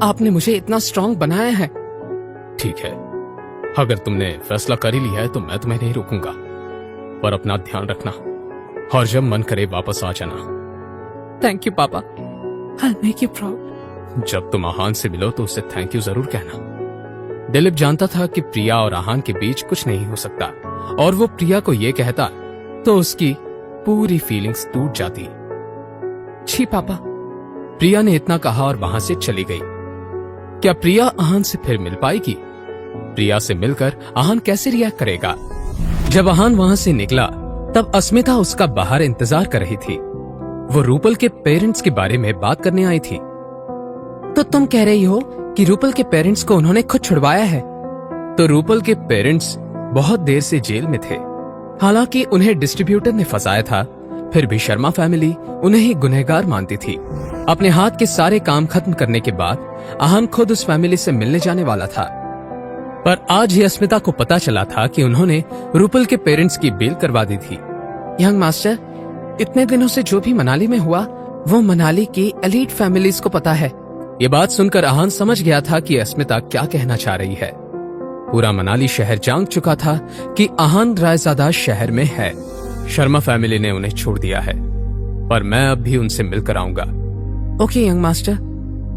आपने मुझे इतना स्ट्रांग बनाया है। ठीक है, अगर तुमने फैसला कर ही लिया है तो मैं तुम्हें नहीं रोकूंगा, पर अपना ध्यान रखना और जब मन करे वापस आ जाना। थैंक यू पापा, I'll make you proud। जब तुम आहान से मिलो तो उसे थैंक यू जरूर कहना। दिलीप जानता था कि प्रिया और आहान के बीच कुछ नहीं हो सकता, और वो प्रिया को ये कहता तो उसकी पूरी फीलिंग्स टूट जाती। जी पापा। प्रिया ने इतना कहा और वहां से चली गई। क्या प्रिया आहान से फिर मिल पाएगी? प्रिया से मिलकर आहान कैसे रिएक्ट करेगा? जब आहान वहां से निकला तब अस्मिता उसका बाहर इंतजार कर रही थी। वो रूपल के पेरेंट्स के बारे में बात करने आई थी। तो तुम कह रही हो कि रूपल के पेरेंट्स को उन्होंने खुद छुड़वाया है? तो रूपल के पेरेंट्स बहुत देर से जेल में थे। हालांकि उन्हें डिस्ट्रीब्यूटर ने फंसाया था, फिर भी शर्मा फैमिली उन्हें ही गुनहगार मानती थी। अपने हाथ के सारे काम खत्म करने के बाद आहान खुद उस फैमिली से मिलने जाने वाला था, पर आज ही अस्मिता को पता चला था कि उन्होंने रूपल के पेरेंट्स की बेल करवा दी थी। यंग मास्टर, इतने दिनों से जो भी मनाली में हुआ वो मनाली की एलीट फैमिलीज को पता है। ये बात सुनकर आहान समझ गया था कि अस्मिता क्या कहना चाह रही है। पूरा मनाली शहर जान चुका था कि आहान रायजादा शहर में है। शर्मा फैमिली ने उन्हें छोड़ दिया है, पर मैं अब भी उनसे मिलकर आऊंगा। ओके यंग मास्टर,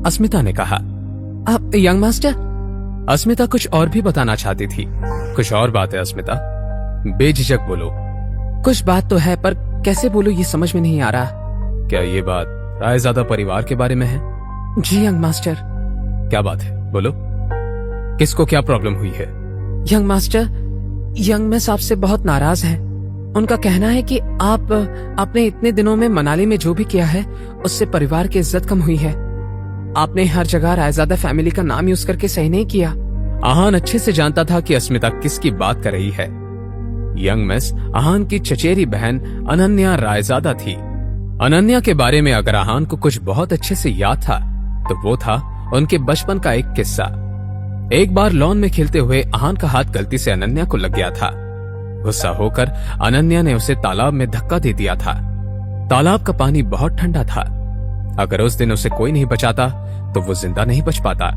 अस्मिता ने कहा। आप यंग मास्टर? अस्मिता कुछ और भी बताना चाहती थी। कुछ और बात है अस्मिता, बेझिझक बोलो। कुछ बात तो है, पर कैसे बोलूं ये समझ में नहीं आ रहा। क्या ये बात रायजादा परिवार के बारे में है? जी यंग मास्टर। क्या बात है, बोलो। किसको क्या प्रॉब्लम हुई है? यंग मास्टर, यंग मिस आपसे बहुत नाराज हैं। उनका कहना है कि आपने इतने दिनों में मनाली में जो भी किया है उससे परिवार की इज्जत कम हुई है। आपने हर जगह रायजादा फैमिली का नाम यूज करके सही नहीं किया। आहान अच्छे से जानता था कि अस्मिता किसकी बात कर रही है। यंग मिस आहान की चचेरी बहन अनन्या रायजादा थी। अनन्या के बारे में अगर आहान को कुछ बहुत अच्छे से याद था तो वो था उनके बचपन का एक किस्सा। एक बार लॉन में खेलते हुए आहान का हाथ गलती से अनन्या को लग गया था। गुस्सा होकर अनन्या ने उसे तालाब में धक्का दे दिया था। तालाब का पानी बहुत ठंडा था। अगर उस दिन उसे कोई नहीं बचाता तो वो जिंदा नहीं बच पाता।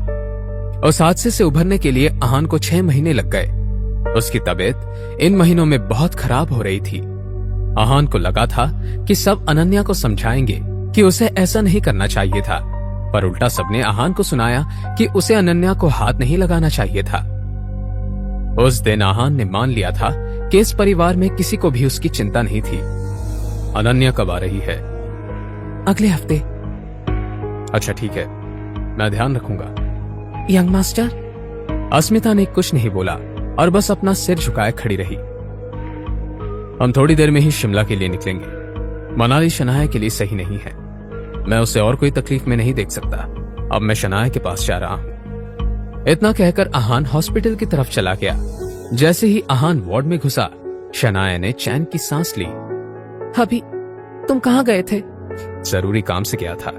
उस हादसे से उभरने के लिए आहान को 6 महीने लग गए। उसकी तबीयत इन महीनों में बहुत खराब हो रही थी। आहान को लगा था कि सब अनन्या को समझाएंगे कि उसे ऐसा नहीं करना चाहिए था, पर उल्टा सबने आहान को सुनाया कि उसे अनन्या को हाथ नहीं लगाना चाहिए था। उस दिन आहान ने मान लिया था कि इस परिवार में किसी को भी उसकी चिंता नहीं थी। अनन्या कब आ रही है? अगले हफ्ते। अच्छा ठीक है, मैं ध्यान रखूंगा। Young master? अस्मिता ने कुछ नहीं बोला और बस अपना सिर झुकाए खड़ी रही। हम थोड़ी देर में ही शिमला के लिए निकलेंगे। मनाली शनाया के लिए सही नहीं है। मैं उसे और कोई तकलीफ में नहीं देख सकता। अब मैं शनाया के पास जा रहा हूं। इतना कहकर आहान हॉस्पिटल की तरफ चला गया। जैसे ही आहान वार्ड में घुसा, शनाया ने चैन की सांस ली। अभी तुम कहाँ गए थे? जरूरी काम से गया था,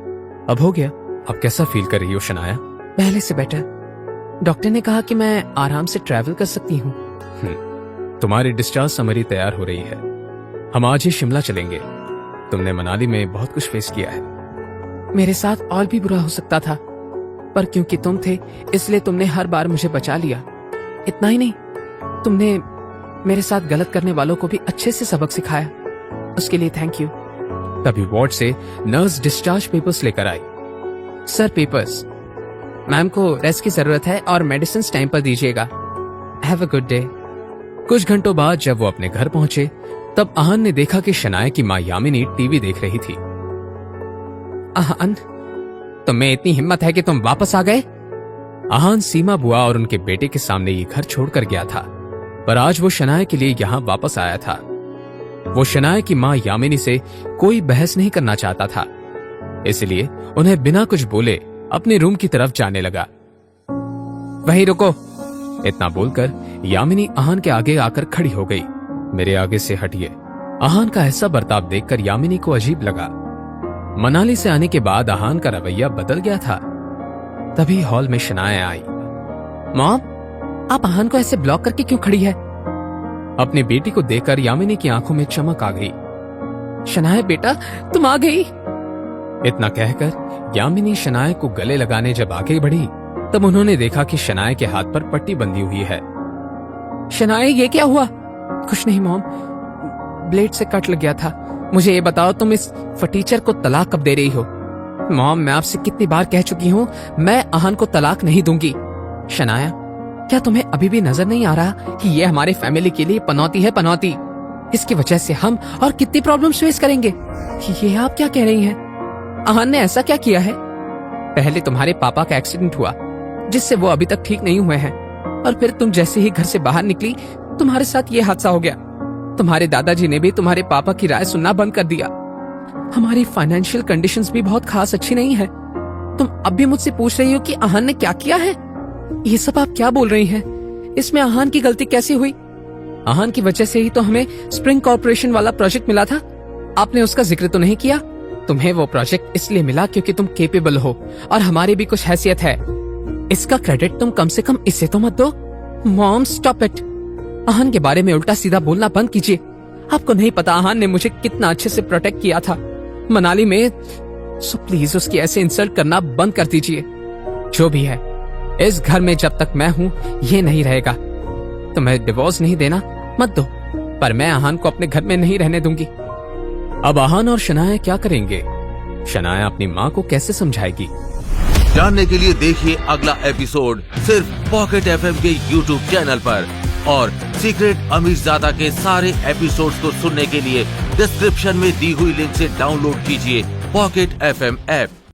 अब हो गया। अब कैसा फील कर रही हो शनाया? पहले से बेटर। डॉक्टर ने कहा कि मैं आराम से ट्रैवल कर सकती हूँ। तुम्हारी डिस्चार्ज समरी तैयार हो रही है। हम आज ही शिमला चलेंगे। तुमने मनाली में बहुत कुछ फेस किया है। मेरे साथ और भी बुरा हो सकता था, पर क्योंकि तुम थे इसलिए तुमने हर बार मुझे बचा लिया। इतना ही नहीं, तुमने मेरे साथ गलत करने वालों को भी अच्छे से सबक सिखाया। उसके लिए थैंक यू। तभी वार्ड से नर्स डिस्चार्ज पेपर्स लेकर आई। Sir papers. मैम को रेस्ट की जरूरत है और मेडिसिन टाइम पर दीजिएगा। Have a good day. कुछ घंटों बाद जब वो अपने घर पहुंचे तब आहान ने देखा कि शनाया की मां यामिनी टीवी देख रही थी। आहान, तुम्हें इतनी हिम्मत है कि तुम वापस आ गए? आहान सीमा बुआ और उनके बेटे के सामने ये घर छोड़कर गया था, पर आज वो शनाया के लिए यहाँ वापस आया था। वो शनाया की मां यामिनी से कोई बहस नहीं करना चाहता था, इसलिए उन्हें बिना कुछ बोले अपने रूम की तरफ जाने लगा। वहीं रुको। इतना बोलकर यामिनी आहान के आगे आकर खड़ी हो गई। मेरे आगे से हटिए। आहान का ऐसा बर्ताव देखकर यामिनी को अजीब लगा। मनाली से आने के बाद आहान का रवैया बदल गया था। तभी हॉल में शनाया आई। मॉम, आप आहान को ऐसे ब्लॉक करके क्यों खड़ी है? अपनी बेटी को देखकर यामिनी की आंखों में चमक आ गई। शनाया बेटा, तुम आ गई। इतना कहकर यामिनी शनाया को गले लगाने जब आगे बढ़ी तब उन्होंने देखा कि शनाया के हाथ पर पट्टी बंधी हुई है। शनाया, ये क्या हुआ? कुछ नहीं मॉम, ब्लेड से कट लग गया था। मुझे ये बताओ, तुम इस फटीचर को तलाक कब दे रही हो? मॉम, मैं आपसे कितनी बार कह चुकी हूँ, मैं अहान को तलाक नहीं दूंगी। शनाया, क्या तुम्हें अभी भी नजर नहीं आ रहा कि ये हमारे फैमिली के लिए पनौती है, पनौती? इसकी वजह से हम और कितनी प्रॉब्लम्स फेस करेंगे। ये आप क्या कह रही हैं? अहान ने ऐसा क्या किया है? पहले तुम्हारे पापा का एक्सीडेंट हुआ जिससे वो अभी तक ठीक नहीं हुए हैं, और फिर तुम जैसे ही घर से बाहर निकली तुम्हारे साथ ये हादसा हो गया। तुम्हारे दादाजी ने भी तुम्हारे पापा की राय सुनना बंद कर दिया। हमारी फाइनेंशियल कंडीशंस भी बहुत खास अच्छी नहीं है। तुम अब भी मुझसे पूछ रही हो कि अहान ने क्या किया है? ये सब आप क्या बोल रही हैं? इसमें अहान की गलती कैसे हुई? अहान की वजह से ही तो हमें स्प्रिंग कॉर्पोरेशन वाला प्रोजेक्ट मिला था। आपने उसका जिक्र तो नहीं किया। तुम्हें वो प्रोजेक्ट इसलिए मिला क्योंकि तुम केपेबल हो और हमारी भी कुछ हैसियत है। इसका क्रेडिट तुम कम से कम इसे तो मत दो। Mom, stop it. अहान के बारे में उल्टा सीधा बोलना बंद कीजिए। आपको नहीं पता अहान ने मुझे कितना अच्छे से प्रोटेक्ट किया था मनाली में। सो प्लीज उसकी ऐसे इंसल्ट करना बंद कर दीजिए। जो भी है, इस घर में जब तक मैं हूँ ये नहीं रहेगा। तुम्हें डिवोर्स नहीं देना मत दो, पर मैं अहान को अपने घर में नहीं रहने दूंगी। अब अहान और शनाया क्या करेंगे? शनाया अपनी माँ को कैसे समझाएगी? जानने के लिए देखिए अगला एपिसोड सिर्फ पॉकेट एफएम के यूट्यूब चैनल पर, और सीक्रेट अमीरजादा के सारे एपिसोड्स को सुनने के लिए डिस्क्रिप्शन में दी हुई लिंक से डाउनलोड कीजिए पॉकेट एफएम ऐप।